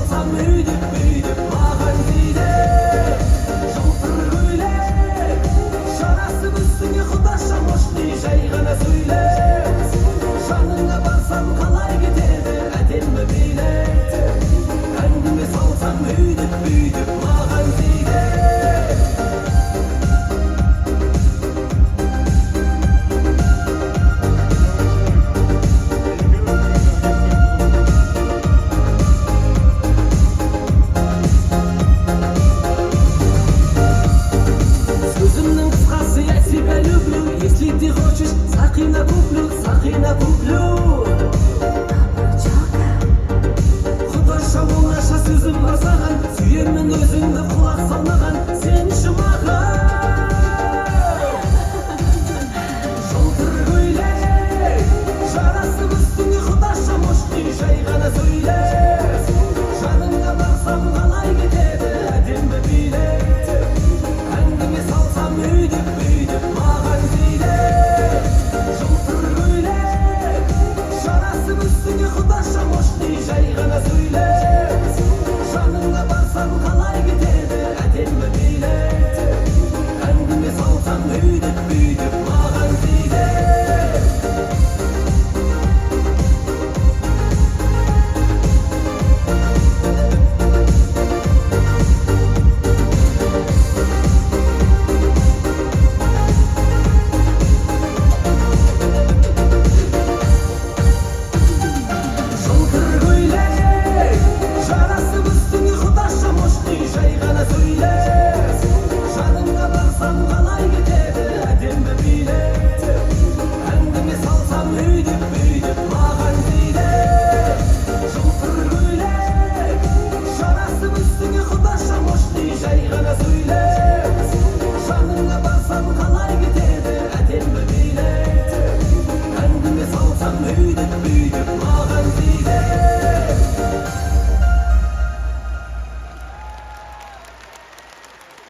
салсам өйдіп бүйтіп маған дейді жылтыр көйлек жарасып үстіңе құдаша қошти жай ғана сөйле жаныңа барсам қалай кетеді әдемі билет әңгіме салсам өйдіп бүйтіп маған дейді Сөзімнің қысқасы я себя люблю если ты хочешь сақина куплю Құдаша оңаша сөзім бар саған сүйемін өзіңді құлақ салма